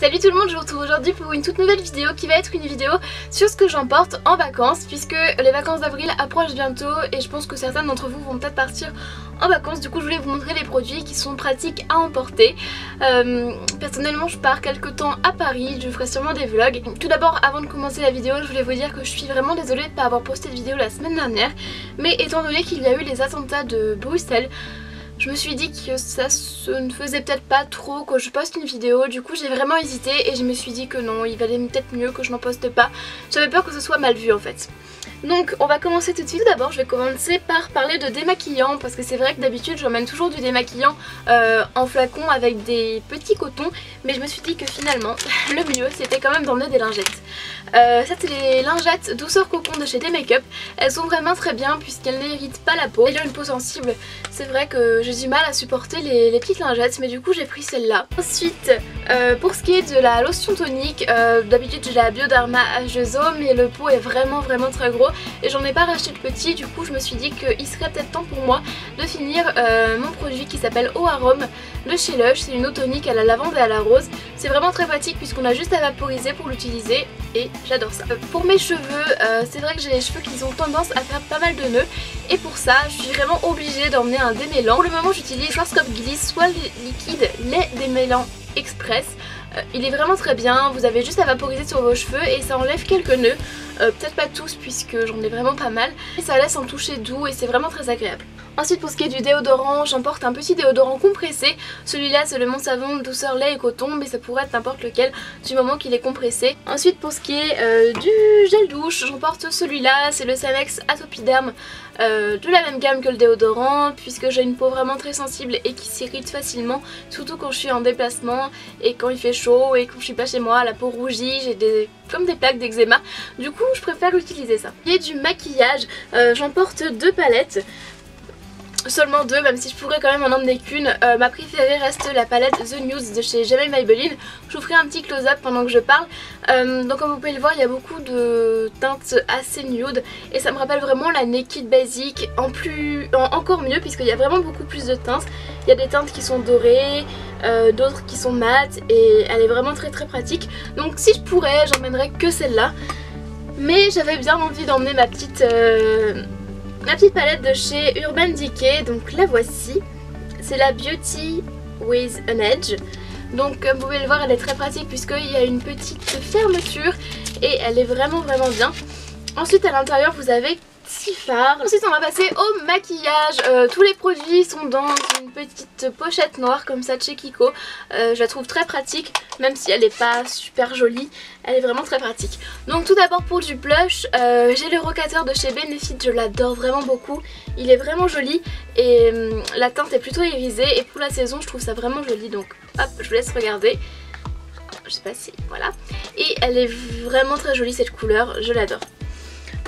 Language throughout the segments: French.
Salut tout le monde, je vous retrouve aujourd'hui pour une toute nouvelle vidéo qui va être une vidéo sur ce que j'emporte en vacances puisque les vacances d'avril approchent bientôt et je pense que certains d'entre vous vont peut-être partir en vacances. Du coup je voulais vous montrer les produits qui sont pratiques à emporter. Personnellement je pars quelques temps à Paris, je ferai sûrement des vlogs. Tout d'abord avant de commencer la vidéo je voulais vous dire que je suis vraiment désolée de ne pas avoir posté de vidéo la semaine dernière, mais étant donné qu'il y a eu les attentats de Bruxelles, je me suis dit que ça se ne faisait peut-être pas trop que je poste une vidéo. Du coup j'ai vraiment hésité et je me suis dit que non, il valait peut-être mieux que je n'en poste pas. J'avais peur que ce soit mal vu en fait. Donc on va commencer tout de suite. Tout d'abord je vais commencer par parler de démaquillant parce que c'est vrai que d'habitude j'emmène toujours du démaquillant en flacon avec des petits cotons, mais je me suis dit que finalement le mieux c'était quand même d'emmener des lingettes. Ça c'est les lingettes douceur cocon de chez D-Make-up. Elles sont vraiment très bien puisqu'elles n'irritent pas la peau. Ayant une peau sensible, c'est vrai que j'ai du mal à supporter les petites lingettes, mais du coup j'ai pris celle-là. Ensuite pour ce qui est de la lotion tonique, d'habitude j'ai la Bioderma H2O, mais le pot est vraiment très gros et j'en ai pas racheté de petit. Du coup je me suis dit qu'il serait peut-être temps pour moi de finir mon produit qui s'appelle Eau Arôme de chez Lush. C'est une eau tonique à la lavande et à la rose. C'est vraiment très pratique puisqu'on a juste à vaporiser pour l'utiliser et j'adore ça. Pour mes cheveux, c'est vrai que j'ai les cheveux qui ont tendance à faire pas mal de nœuds et pour ça je suis vraiment obligée d'emmener un démêlant. Pour le moment j'utilise Schwarzkopf Gliss soit liquide lait démêlant express. Il est vraiment très bien, vous avez juste à vaporiser sur vos cheveux et ça enlève quelques nœuds, peut-être pas tous puisque j'en ai vraiment pas mal, et ça laisse un toucher doux et c'est vraiment très agréable. Ensuite pour ce qui est du déodorant, j'emporte un petit déodorant compressé. Celui-là c'est le Mont Savon douceur lait et coton, mais ça pourrait être n'importe lequel du moment qu'il est compressé. Ensuite pour ce qui est du gel douche, j'emporte celui-là, c'est le Sanex Atopiderm de la même gamme que le déodorant, puisque j'ai une peau vraiment très sensible et qui s'irrite facilement, surtout quand je suis en déplacement et quand il fait chaud et quand je suis pas chez moi, la peau rougit, j'ai comme des plaques d'eczéma. Du coup je préfère utiliser ça. Et du maquillage, j'emporte deux palettes. Seulement deux, même si je pourrais quand même en emmener qu'une. Ma préférée reste la palette The Nude de chez Jamel Maybelline. Je vous ferai un petit close-up pendant que je parle. Donc comme vous pouvez le voir, il y a beaucoup de teintes assez nude et ça me rappelle vraiment la Naked Basic encore mieux puisqu'il y a vraiment beaucoup plus de teintes. Il y a des teintes qui sont dorées, d'autres qui sont mates et elle est vraiment très pratique. Donc si je pourrais, j'emmènerais que celle-là. Mais j'avais bien envie d'emmener ma petite palette de chez Urban Decay, donc la voici. C'est la Beauty with an Edge. Donc comme vous pouvez le voir, elle est très pratique puisqu'il y a une petite fermeture et elle est vraiment bien. Ensuite à l'intérieur vous avez 6 fards. Ensuite on va passer au maquillage. Tous les produits sont dans une petite pochette noire comme ça de chez Kiko. Je la trouve très pratique, même si elle n'est pas super jolie, elle est vraiment très pratique. Donc tout d'abord pour du blush, j'ai le rocateur de chez Benefit, je l'adore vraiment beaucoup. Il est vraiment joli et la teinte est plutôt irisée et pour la saison je trouve ça vraiment joli, donc hop je vous laisse regarder. Je sais pas si, voilà. Et elle est vraiment très jolie cette couleur, je l'adore.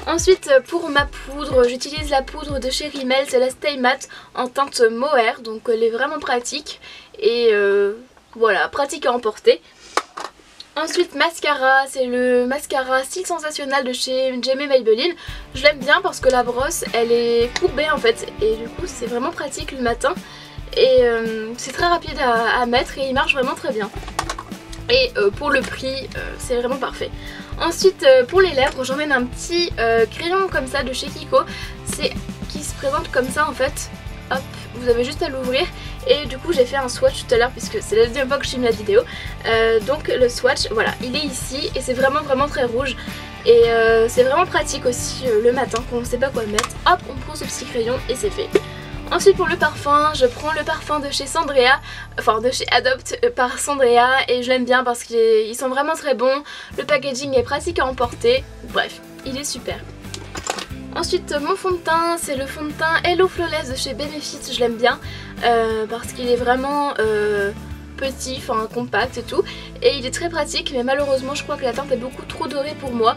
Ensuite pour ma poudre, j'utilise la poudre de chez Rimmel, c'est la Stay Matte en teinte mohair, donc elle est vraiment pratique et voilà, pratique à emporter. Ensuite mascara, c'est le mascara Style Sensationnel de chez Jamel Maybelline. Je l'aime bien parce que la brosse elle est courbée en fait et du coup c'est vraiment pratique le matin et c'est très rapide à mettre et il marche vraiment très bien. Et pour le prix c'est vraiment parfait. Ensuite pour les lèvres j'emmène un petit crayon comme ça de chez Kiko, qui se présente comme ça en fait. Hop, vous avez juste à l'ouvrir et du coup j'ai fait un swatch tout à l'heure puisque c'est la deuxième fois que je filme la vidéo. Donc le swatch, voilà, il est ici et c'est vraiment très rouge et c'est vraiment pratique aussi le matin quand on ne sait pas quoi mettre. Hop, on prend ce petit crayon et c'est fait. Ensuite pour le parfum, je prends le parfum de chez Sandrea, enfin de chez Adopt par Sandrea et je l'aime bien parce qu'ils sont vraiment très bons. Le packaging est pratique à emporter, bref, il est super. Ensuite mon fond de teint, c'est le fond de teint Hello Flawless de chez Benefit, je l'aime bien parce qu'il est vraiment petit, enfin compact et tout et il est très pratique, mais malheureusement je crois que la teinte est beaucoup trop dorée pour moi.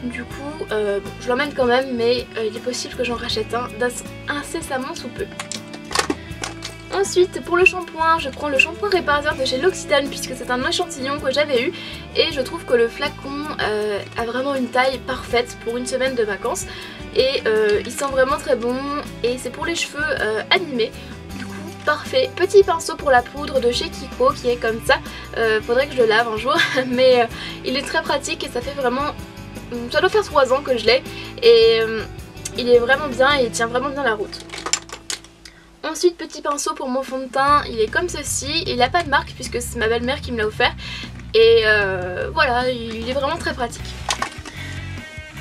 Du coup je l'emmène quand même, mais il est possible que j'en rachète un incessamment sous peu. Ensuite pour le shampoing, je prends le shampoing réparateur de chez L'Occitane puisque c'est un échantillon que j'avais eu et je trouve que le flacon a vraiment une taille parfaite pour une semaine de vacances et il sent vraiment très bon et c'est pour les cheveux animés. Du coup parfait. Petit pinceau pour la poudre de chez Kiko qui est comme ça, faudrait que je le lave un jour mais il est très pratique et ça fait vraiment, ça doit faire 3 ans que je l'ai et il est vraiment bien et il tient vraiment bien la route. Ensuite petit pinceau pour mon fond de teint, il est comme ceci, il n'a pas de marque puisque c'est ma belle-mère qui me l'a offert et voilà, il est vraiment très pratique.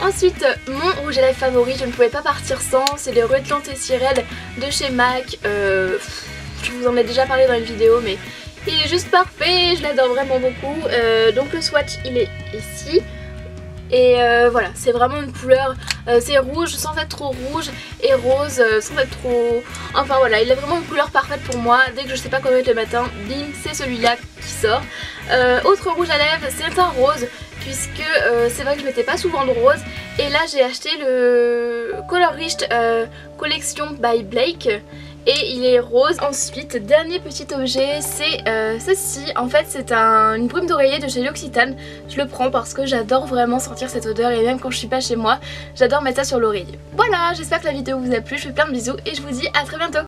Ensuite mon rouge à lèvres favori, je ne pouvais pas partir sans, c'est le Rutland Tessirel de chez MAC. Je vous en ai déjà parlé dans une vidéo mais il est juste parfait, je l'adore vraiment beaucoup. Donc le swatch il est ici. Et voilà, c'est vraiment une couleur, c'est rouge sans être trop rouge et rose sans être trop... Enfin voilà, il a vraiment une couleur parfaite pour moi. Dès que je sais pas quoi mettre le matin, bim, c'est celui-là qui sort. Autre rouge à lèvres, c'est un rose puisque c'est vrai que je mettais pas souvent de rose. Et là j'ai acheté le Color Rich Collection by Blake. Et il est rose. Ensuite, dernier petit objet, c'est ceci. En fait c'est une brume d'oreiller de chez L'Occitane. Je le prends parce que j'adore vraiment sentir cette odeur et même quand je suis pas chez moi, j'adore mettre ça sur l'oreiller. Voilà, j'espère que la vidéo vous a plu, je vous fais plein de bisous et je vous dis à très bientôt.